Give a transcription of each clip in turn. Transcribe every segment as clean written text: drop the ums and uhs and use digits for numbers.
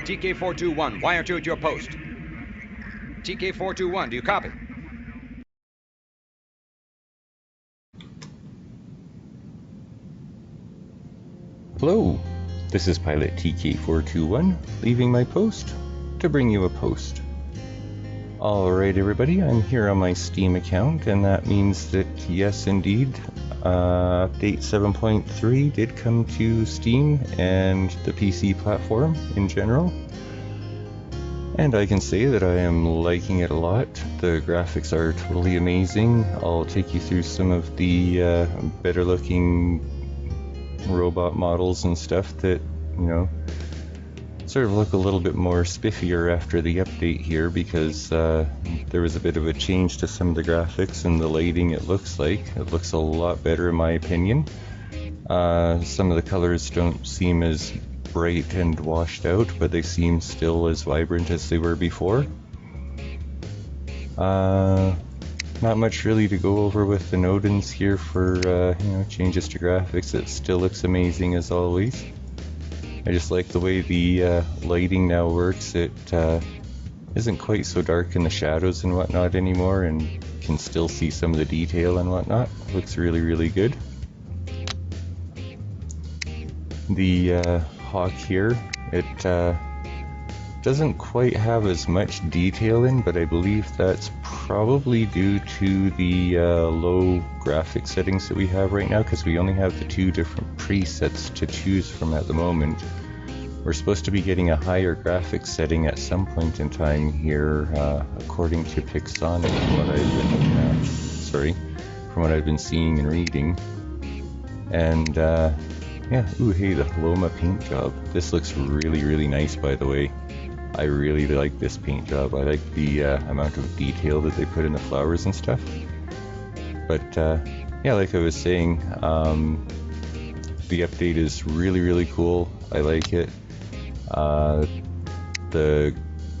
TK421, wire 2 at your post. TK421, do you copy? Hello, this is pilot TK421, leaving my post to bring you a post. Alright everybody, I'm here on my Steam account, and that means that yes indeed, update 7.3 did come to Steam and the PC platform in general. And I can say that I am liking it a lot. The graphics are totally amazing. I'll take you through some of the better looking robot models and stuff that, you know, sort of look a little bit more spiffier after the update here, because there was a bit of a change to some of the graphics and the lighting. It looks a lot better in my opinion. Some of the colors don't seem as bright and washed out, but they seem still as vibrant as they were before. Not much really to go over with the Nodens here for you know, changes to graphics. It still looks amazing as always. I just like the way the lighting now works. It isn't quite so dark in the shadows and whatnot anymore, and can still see some of the detail and whatnot. Looks really, really good. The Hawk here, it doesn't quite have as much detail in, but I believe that's probably due to the low graphic settings that we have right now, because we only have the two different presets to choose from at the moment. We're supposed to be getting a higher graphics setting at some point in time here, according to Pixonic, from what I've been seeing and reading. And yeah, ooh, hey, the Loma paint job. This looks really, really nice, by the way. I really like this paint job. I like the amount of detail that they put in the flowers and stuff. But yeah, like I was saying, the update is really, really cool. I like it. The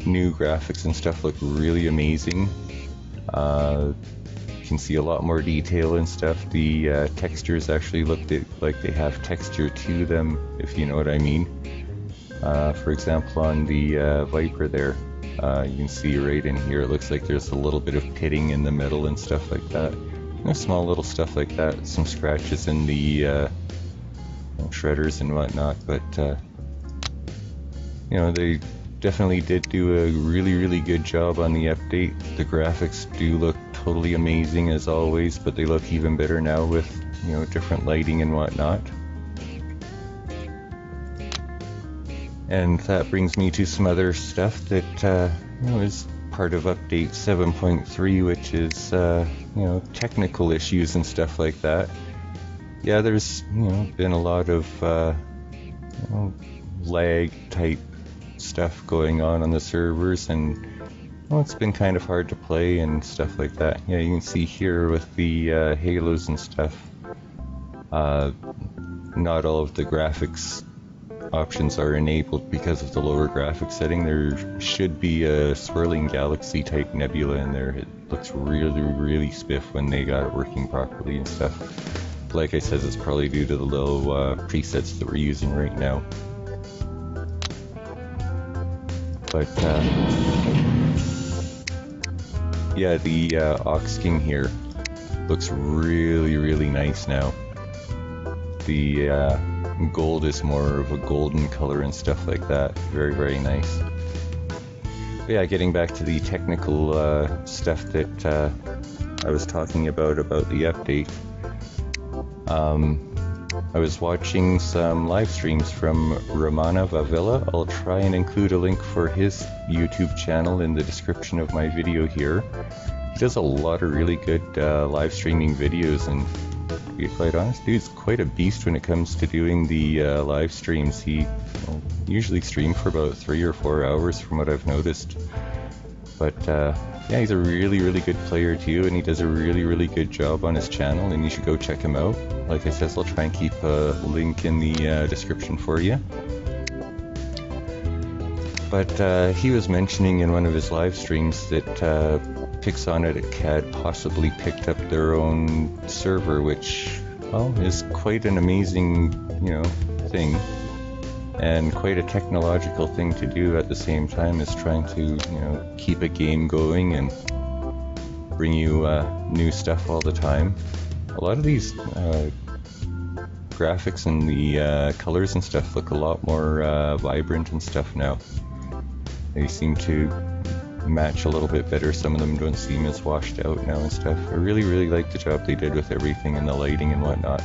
new graphics and stuff look really amazing. You can see a lot more detail and stuff. The textures actually look like they have texture to them, if you know what I mean. For example, on the Viper there, you can see right in here, it looks like there's a little bit of pitting in the middle and stuff like that. You know, small little stuff like that. Some scratches in the shredders and whatnot, but you know, they definitely did do a really, really good job on the update. The graphics do look totally amazing as always, but they look even better now with, you know, different lighting and whatnot. And that brings me to some other stuff that you know, is part of update 7.3, which is you know, technical issues and stuff like that. Yeah, there's, you know, been a lot of you know, lag type stuff going on the servers, and well, it's been kind of hard to play and stuff like that. Yeah, you can see here with the halos and stuff, not all of the graphics options are enabled because of the lower graphics setting. There should be a swirling galaxy type nebula in there. It looks really, really spiff when they got it working properly and stuff. Like I said, it's probably due to the low presets that we're using right now. But yeah, the Ox King here looks really, really nice now. The gold is more of a golden color and stuff like that. Very, very nice. But yeah, getting back to the technical stuff that I was talking about the update. I was watching some live streams from Ramana Vavilla. I'll try and include a link for his YouTube channel in the description of my video here. He does a lot of really good live streaming videos, and to be quite honest, dude's quite a beast when it comes to doing the live streams. He usually streams for about 3 or 4 hours from what I've noticed. But yeah, he's a really, really good player too, and he does a really, really good job on his channel, and you should go check him out. Like I said, I'll try and keep a link in the description for you. But he was mentioning in one of his live streams that Pixonic had possibly picked up their own server, which, well, is quite an amazing, you know, thing. and quite a technological thing to do at the same time as trying to, keep a game going and bring you new stuff all the time. A lot of these graphics and the colors and stuff look a lot more vibrant and stuff now. They seem to match a little bit better. Some of them don't seem as washed out now and stuff. I really, really like the job they did with everything and the lighting and whatnot.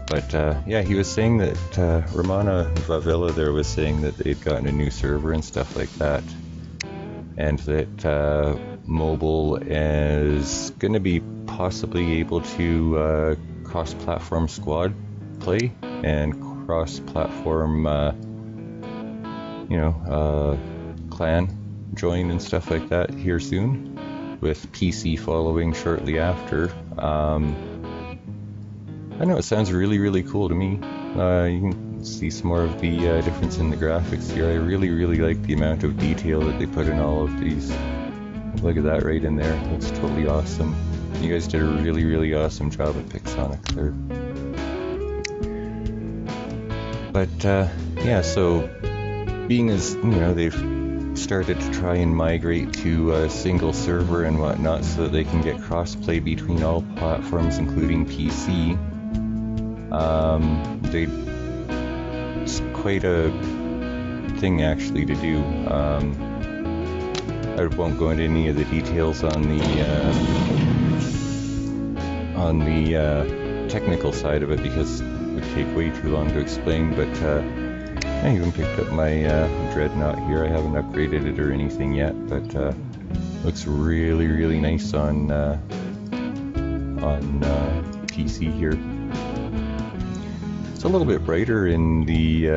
But yeah, he was saying that Ramana Vavilla there was saying that they'd gotten a new server and stuff like that, and that mobile is going to be possibly able to cross-platform squad play and cross-platform, clan join and stuff like that here soon, with PC following shortly after. I know it sounds really, really cool to me. You can see some more of the difference in the graphics here. I really, really like the amount of detail that they put in all of these. Look at that right in there. Looks totally awesome. You guys did a really, really awesome job at Pixonic there. But yeah, so being as, they've started to try and migrate to a single server and whatnot so that they can get cross-play between all platforms, including PC. It's quite a thing actually to do. I won't go into any of the details on the technical side of it because it would take way too long to explain. But I even picked up my Dreadnought here. I haven't upgraded it or anything yet, but looks really, really nice on PC here. It's a little bit brighter in the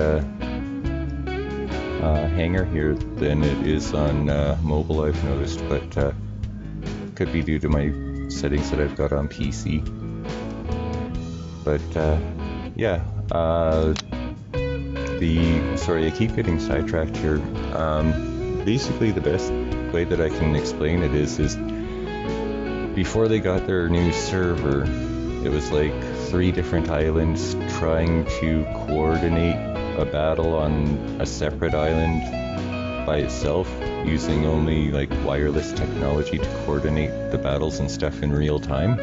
hangar here than it is on mobile, I've noticed, but could be due to my settings that I've got on PC. But yeah, sorry, I keep getting sidetracked here. Basically, the best way that I can explain it is before they got their new server, it was like 3 different islands trying to coordinate a battle on a separate island by itself, using only like wireless technology to coordinate the battles and stuff in real time.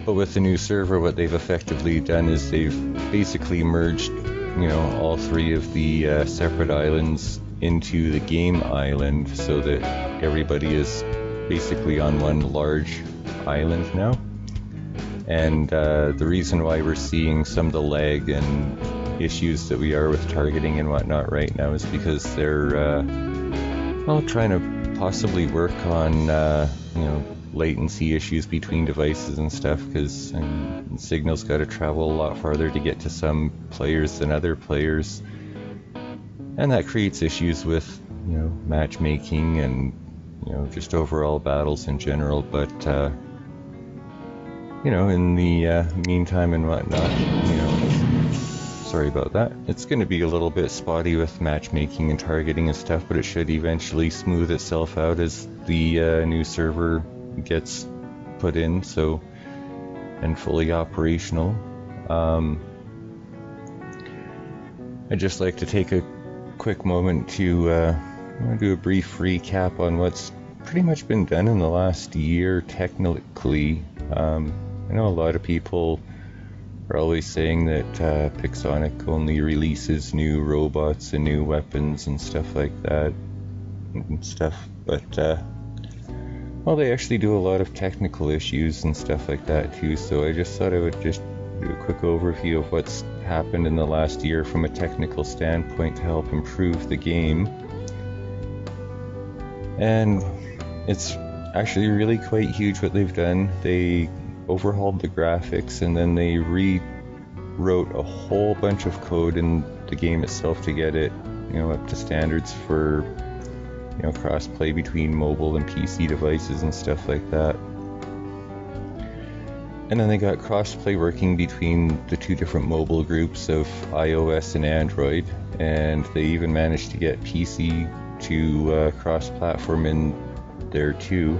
But with the new server, what they've effectively done is they've basically merged, all 3 of the separate islands into the game island so that everybody is basically on one large island now. And the reason why we're seeing some of the lag and issues that we are with targeting and whatnot right now is because they're trying to possibly work on latency issues between devices and stuff, because signal's got to travel a lot farther to get to some players than other players, and that creates issues with matchmaking and just overall battles in general. But in the meantime and whatnot, sorry about that. It's going to be a little bit spotty with matchmaking and targeting and stuff, but it should eventually smooth itself out as the new server gets put in, and fully operational. I'd just like to take a quick moment to do a brief recap on what's pretty much been done in the last year technically. I know a lot of people are always saying that Pixonic only releases new robots and new weapons and stuff like that but they actually do a lot of technical issues and stuff like that too, so I just thought I would just do a quick overview of what's happened in the last year from a technical standpoint to help improve the game. And it's actually really quite huge what they've done. They overhauled the graphics, and then they rewrote a whole bunch of code in the game itself to get it, up to standards for, cross-play between mobile and PC devices and stuff like that. And then they got cross-play working between the 2 different mobile groups of iOS and Android, and they even managed to get PC to cross-platform in there too.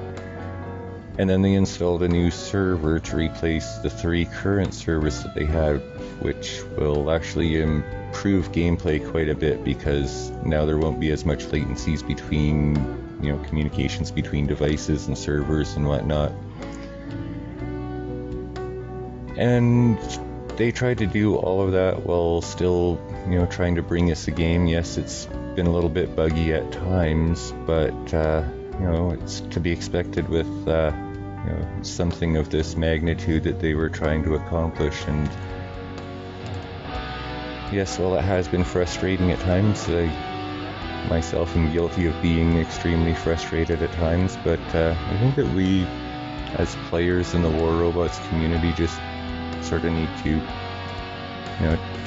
And then they installed a new server to replace the 3 current servers that they had, which will actually improve gameplay quite a bit, because now there won't be as much latencies between, communications between devices and servers and whatnot. And they tried to do all of that while still, trying to bring us a game. Yes, it's been a little bit buggy at times, but it's to be expected with something of this magnitude that they were trying to accomplish. And yes, well, it has been frustrating at times. I myself am guilty of being extremely frustrated at times, but I think that we, as players in the War Robots community, just sort of need to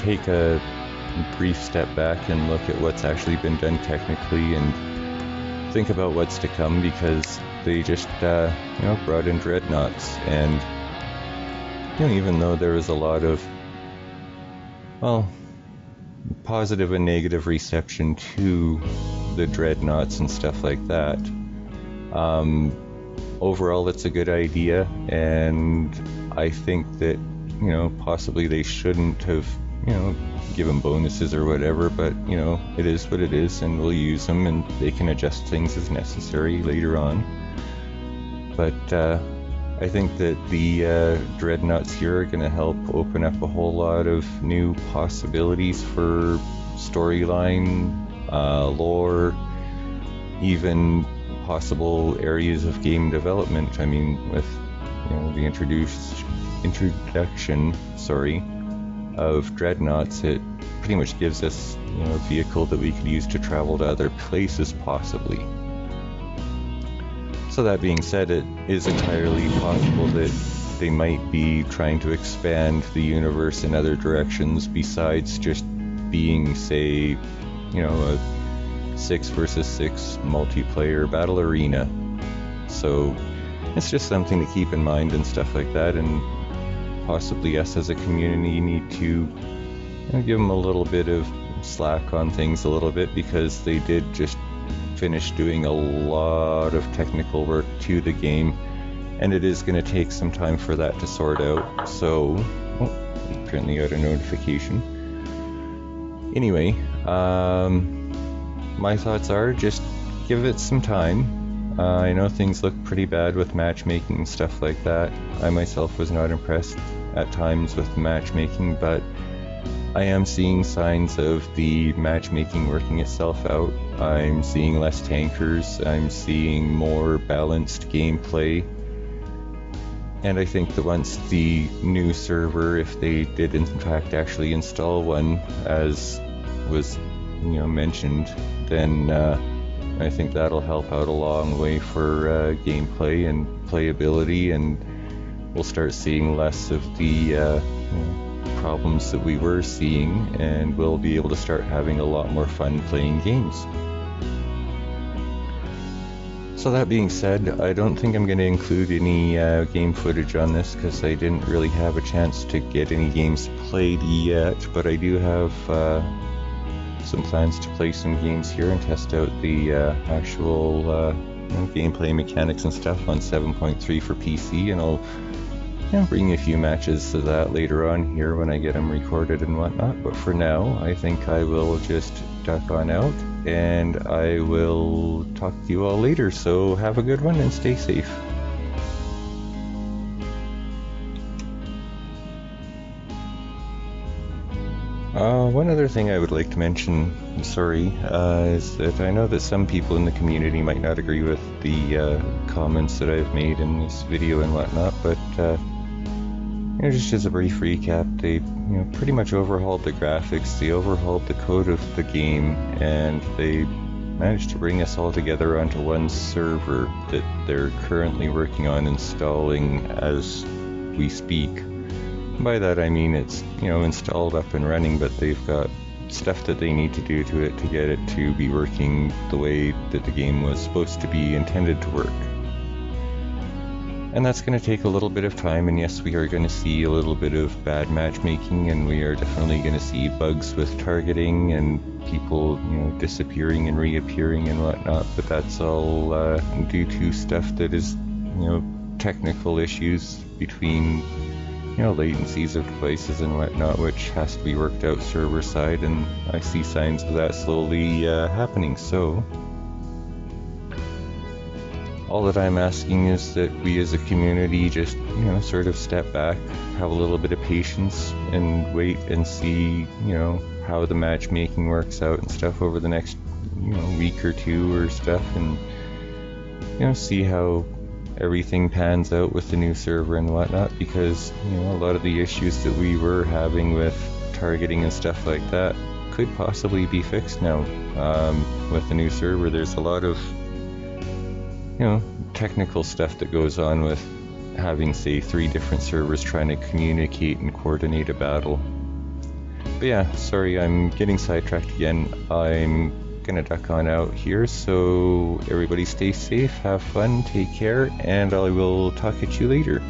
take a brief step back and look at what's actually been done technically and think about what's to come, because they just brought in dreadnoughts, and even though there was a lot of positive and negative reception to the dreadnoughts and stuff like that, overall it's a good idea, and I think that possibly they shouldn't have given bonuses or whatever, but it is what it is, and we'll use them, and they can adjust things as necessary later on. But I think that the dreadnoughts here are going to help open up a whole lot of new possibilities for storyline, lore, even possible areas of game development. I mean, with the introduction of dreadnoughts, it pretty much gives us a vehicle that we could use to travel to other places possibly. So that being said, it is entirely possible that they might be trying to expand the universe in other directions besides just being, say, a 6 versus 6 multiplayer battle arena. So it's just something to keep in mind and stuff like that, and possibly us as a community need to give them a little bit of slack on things a little bit, because they did just finish doing a lot of technical work to the game, and it is going to take some time for that to sort out. So, apparently got a notification. Anyway, my thoughts are just give it some time. I know things look pretty bad with matchmaking and stuff like that. I myself was not impressed at times with matchmaking, but I am seeing signs of the matchmaking working itself out. I'm seeing less tankers, I'm seeing more balanced gameplay, and I think that once the new server, if they did in fact actually install one, as was mentioned, then I think that'll help out a long way for gameplay and playability, and we'll start seeing less of the problems that we were seeing, and we'll be able to start having a lot more fun playing games. So that being said, I don't think I'm going to include any game footage on this, because I didn't really have a chance to get any games played yet, but I do have some plans to play some games here and test out the actual gameplay mechanics and stuff on 7.3 for PC, and I'll bring a few matches of that later on here when I get them recorded and whatnot. But for now, I think I will just duck on out, and I will talk to you all later. So have a good one and stay safe. One other thing I would like to mention, is that I know that some people in the community might not agree with the comments that I've made in this video and whatnot, but just as a brief recap, they pretty much overhauled the graphics, they overhauled the code of the game, and they managed to bring us all together onto one server that they're currently working on installing as we speak. By that I mean it's installed up and running, but they've got stuff that they need to do to it to get it to be working the way that the game was supposed to be intended to work. And that's going to take a little bit of time, and yes, we are going to see a little bit of bad matchmaking, and we are definitely going to see bugs with targeting and people disappearing and reappearing and whatnot, but that's all due to stuff that is technical issues between, latencies of devices and whatnot, which has to be worked out server side, and I see signs of that slowly happening. So all that I'm asking is that we as a community just, sort of step back, have a little bit of patience, and wait and see, how the matchmaking works out and stuff over the next, week or two or stuff, and, see how everything pans out with the new server and whatnot, because, a lot of the issues that we were having with targeting and stuff like that could possibly be fixed now. With the new server, there's a lot of technical stuff that goes on with having, say, 3 different servers trying to communicate and coordinate a battle. But yeah, sorry, I'm getting sidetracked again. I'm gonna duck on out here, so everybody stay safe, have fun, take care, and I will talk at you later.